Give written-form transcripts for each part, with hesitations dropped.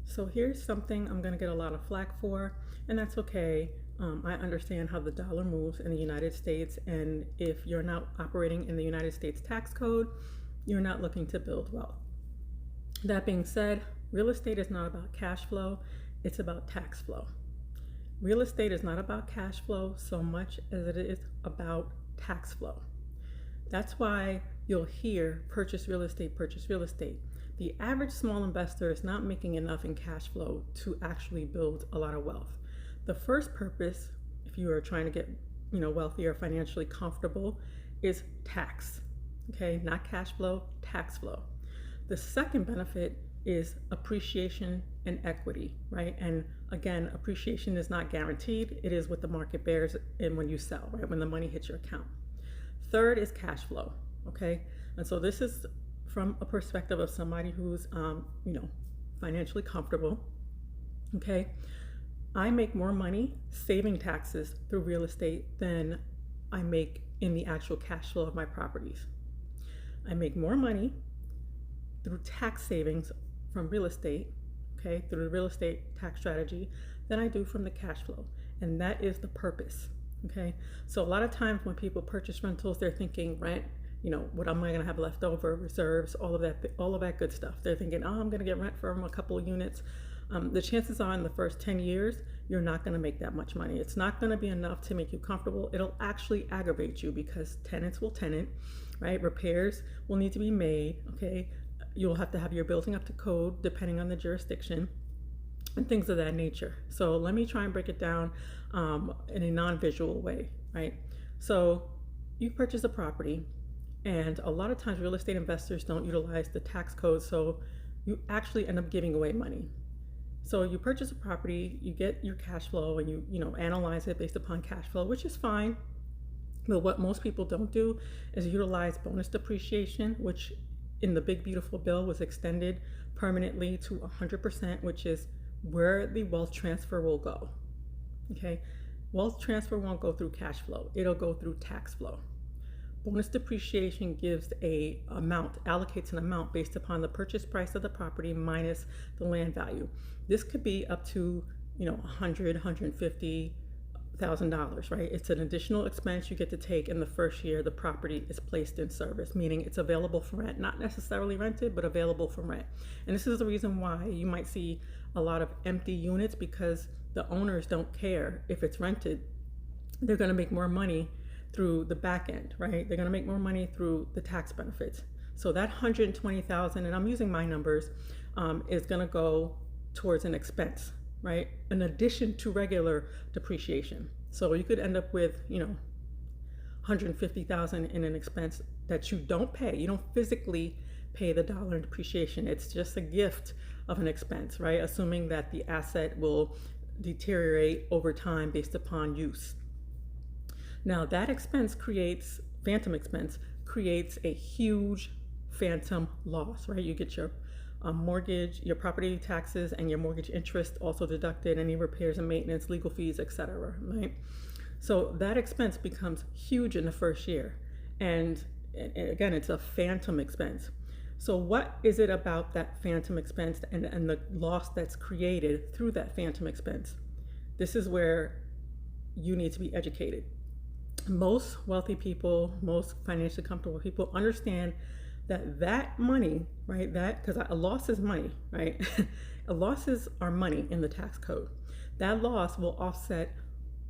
So here's something I'm going to get a lot of flack for, and that's okay. I understand how the dollar moves in the United States, and if you're not operating in the United States tax code, you're not looking to build wealth. That being said, real estate is not about cash flow, it's about tax flow. Real estate is not about cash flow so much as it is about tax flow. That's why you'll hear purchase real estate, purchase real estate. The average small investor is not making enough in cash flow to actually build a lot of wealth. The first purpose, if you are trying to get wealthy or financially comfortable, is tax. Okay, not cash flow, tax flow. The second benefit is appreciation and equity, right? And again, appreciation is not guaranteed. It is what the market bears and when you sell, right? When the money hits your account. Third is cash flow, okay? And so this is from a perspective of somebody who's, financially comfortable, okay? I make more money saving taxes through real estate than I make in the actual cash flow of my properties. I make more money through tax savings from real estate, okay, through the real estate tax strategy, than I do from the cash flow. And that is the purpose, okay? So a lot of times when people purchase rentals, they're thinking rent, what am I gonna have left over, reserves, all of that good stuff. They're thinking, oh, I'm gonna get rent from a couple of units. The chances are in the first 10 years, you're not gonna make that much money. It's not gonna be enough to make you comfortable. It'll actually aggravate you because tenants will tenant, right? Repairs will need to be made, okay? You'll have to have your building up to code depending on the jurisdiction and things of that nature. So let me try and break it down in a non-visual way, right? So you purchase a property, and a lot of times real estate investors don't utilize the tax code, so you actually end up giving away money. So you purchase a property, you get your cash flow, and you analyze it based upon cash flow, which is fine. But what most people don't do is utilize bonus depreciation, which in the Big Beautiful Bill was extended permanently to 100%, which is where the wealth transfer will go. Okay, wealth transfer won't go through cash flow; it'll go through tax flow. Bonus depreciation gives allocates an amount based upon the purchase price of the property minus the land value. This could be up to $150,000, right? It's an additional expense you get to take in the first year the property is placed in service, meaning it's available for rent, not necessarily rented, but available for rent. And this is the reason why you might see a lot of empty units, because the owners don't care if it's rented. They're going to make more money through the back end, right? They're going to make more money through the tax benefits. So that $120,000, and I'm using my numbers, is going to go towards an expense, right? In addition to regular depreciation. So you could end up with, $150,000 in an expense that you don't pay. You don't physically pay the dollar in depreciation. It's just a gift of an expense, right? Assuming that the asset will deteriorate over time based upon use. Now that phantom expense creates a huge phantom loss, right? You get your mortgage, your property taxes, and your mortgage interest also deducted, any repairs and maintenance, legal fees, etc., right? So that expense becomes huge in the first year. And again, it's a phantom expense. So what is it about that phantom expense and the loss that's created through that phantom expense? This is where you need to be educated. Most wealthy people, most financially comfortable people understand that money, right? Because a loss is money, right? Losses are money in the tax code. That loss will offset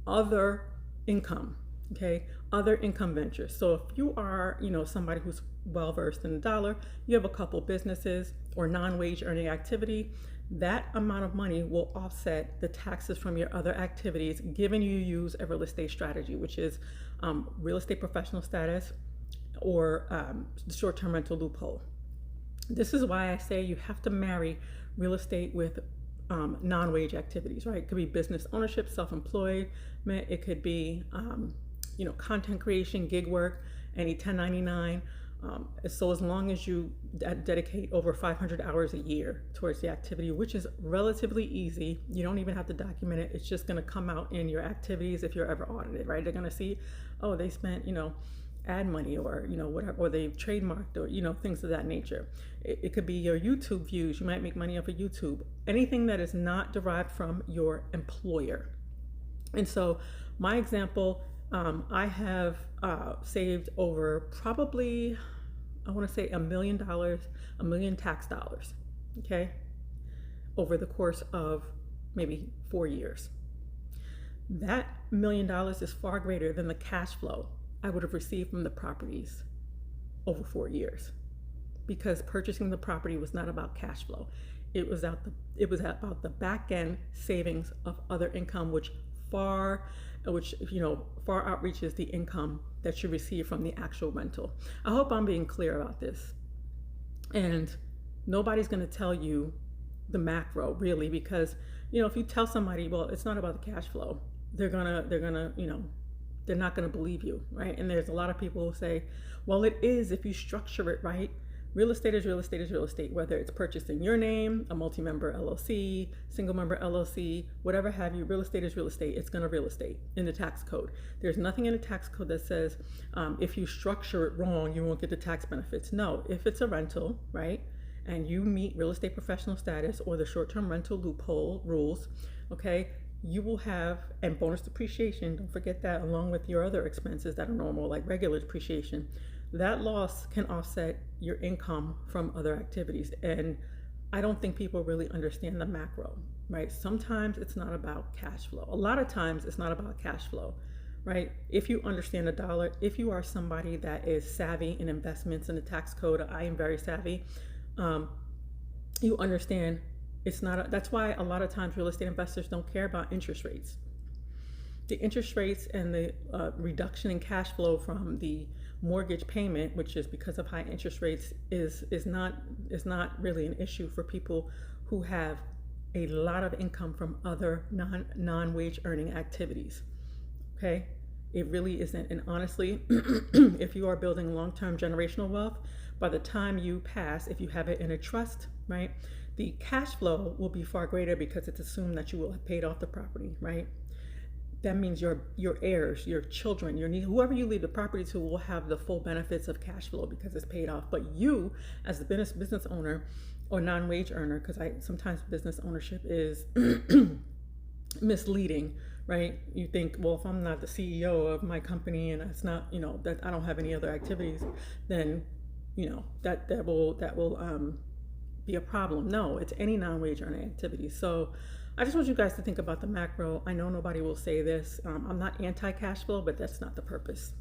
other income, okay? Other income ventures. So if you are, somebody who's well versed in the dollar, you have a couple businesses or non-wage earning activity, that amount of money will offset the taxes from your other activities, given you use a real estate strategy, which is real estate professional status or the short-term rental loophole. This is why I say you have to marry real estate with non-wage activities, right? It could be business ownership, self-employment. It could be, content creation, gig work, any 1099. So as long as you dedicate over 500 hours a year towards the activity, which is relatively easy, you don't even have to document it. It's just going to come out in your activities if you're ever audited, right? They're going to see, oh, they spent, ad money, or whatever, or they've trademarked, or things of that nature. It could be your YouTube views. You might make money off of YouTube. Anything that is not derived from your employer. And so my example, I have saved over, probably, I want to say $1 million, a million tax dollars, okay, over the course of maybe 4 years. That $1 million is far greater than the cash flow I would have received from the properties over 4 years, because purchasing the property was not about cash flow. It was about the back end savings of other income, which far outreaches the income that you receive from the actual rental. I hope I'm being clear about this. And nobody's going to tell you the macro, really, because if you tell somebody, well, it's not about the cash flow, they're not going to believe you, right? And there's a lot of people who say, well, it is if you structure it right. Real estate is real estate is real estate, whether it's purchased in your name, a multi-member LLC, single member LLC, whatever have you. Real estate is real estate. It's going to real estate in the tax code. There's nothing in the tax code that says if you structure it wrong, you won't get the tax benefits. No, if it's a rental, right, and you meet real estate professional status or the short-term rental loophole rules, okay, you will have, and bonus depreciation, don't forget that, along with your other expenses that are normal, like regular depreciation. That loss can offset your income from other activities. And I don't think people really understand the macro, right? Sometimes it's not about cash flow. A lot of times it's not about cash flow, right? If you understand the dollar, if you are somebody that is savvy in investments in the tax code, I am very savvy, you understand it's not, that's why a lot of times real estate investors don't care about interest rates. The interest rates and the reduction in cash flow from the mortgage payment, which is because of high interest rates, is not really an issue for people who have a lot of income from other non-wage earning activities. Okay, it really isn't. And honestly, if you are building long-term generational wealth, by the time you pass, if you have it in a trust, right, the cash flow will be far greater because it's assumed that you will have paid off the property, right? That means your heirs, your children, whoever you leave the property to will have the full benefits of cash flow because it's paid off. But you, as the business owner or non-wage earner, because sometimes business ownership is misleading, right? You think, well, if I'm not the CEO of my company and it's not, that I don't have any other activities, then that will be a problem. No, it's any non-wage earning activity. So I just want you guys to think about the macro. I know nobody will say this. I'm not anti-cash flow, but that's not the purpose.